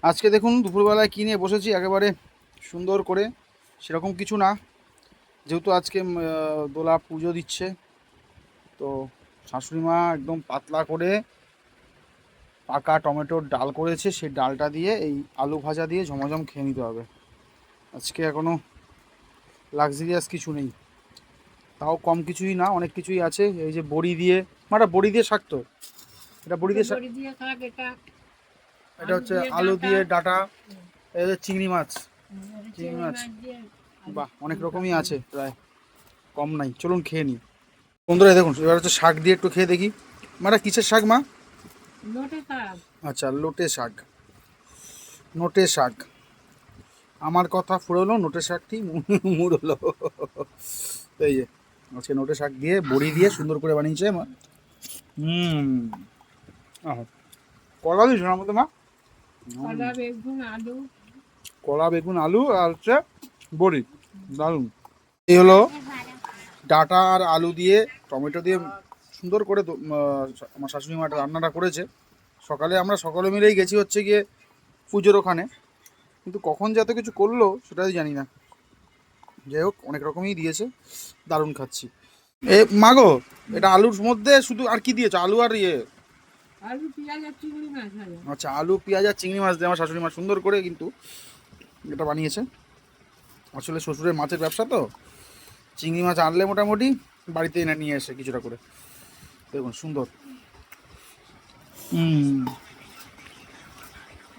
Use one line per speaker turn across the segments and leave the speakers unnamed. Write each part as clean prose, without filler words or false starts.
আজকে দেখুন দুপুরবেলায় কিনে বসেছি একেবারে সুন্দর করে, সেরকম কিছু না, যেহেতু আজকে দোলা পুজো দিচ্ছে, তো শাশুড়ি মা একদম পাতলা করে পাকা টমেটোর ডাল করেছে, সেই ডালটা দিয়ে এই আলু ভাজা দিয়ে ঝমঝম খেয়ে নিতে হবে। আজকে এখনও লাক্সারিয়াস কিছু নেই, তাও কম কিছুই না, অনেক কিছুই আছে। এই যে বড়ি দিয়ে, মানে বড়ি দিয়ে শাক, তো এটা বড়ি দিয়ে শাক, এটা হচ্ছে আলু দিয়ে ডাঁটা, এটা চিংড়ি মাছ, চিংড়ি মাছ, বাহ, অনেক রকমই আছে, প্রায় কম নাই। চলুন খেয়ে নিই বন্ধুরা। দেখুন এবার হচ্ছে শাক দিয়ে একটু খেয়ে দেখি। মানে কিসের শাক মা? আচ্ছা, লোটে শাক, নোটে শাক। আমার কথা ফুরলো, নোটে শাকটি মুড়লো। এই যে আজকে নোটে শাক দিয়ে বড়ি দিয়ে সুন্দর করে বানিয়েছে মা। কলা দিয়েছো না আমাদের মা? কলা, বেগুন, আলু আর হচ্ছে বড়ি, দারুণ। এই হলো ডাঁটা আর আলু দিয়ে টমেটো দিয়ে সুন্দর করে আমার শাশুড়ি মাটা রান্নাটা করেছে। সকালে আমরা সকলে মিলেই গেছি হচ্ছে গিয়ে পুজোর ওখানে, কিন্তু কখন যে এত কিছু করলো সেটাই জানি না। যাই হোক, অনেক রকমই দিয়েছে, দারুণ খাচ্ছি। এ মাগো, এটা আলুর মধ্যে শুধু আর কি দিয়েছো? আলু আর আচ্ছা, আলু পেঁয়াজ আর চিংড়ি মাছ দিয়ে আমার শাশুড়ি মা সুন্দর করে কিন্তু এটা বানিয়েছে। আসলে শ্বশুরের মাছের ব্যবসা তো, চিংড়ি মাছ আনলে মোটামুটি বাড়িতে এনে নিয়ে এসে কিছুটা করে। দেখুন সুন্দর,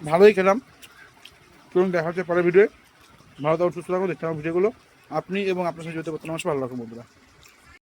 ভালোই খেলাম। চলুন দেখা হচ্ছে পরের ভিডিওয়ে। ভালো থাকুন, সুস্থ থাকুন, দেখতে হবে ভিডিওগুলো। আপনি এবং আপনার সাথে যেতে পারতেন, আমার ভালো রাখুন বন্ধুরা।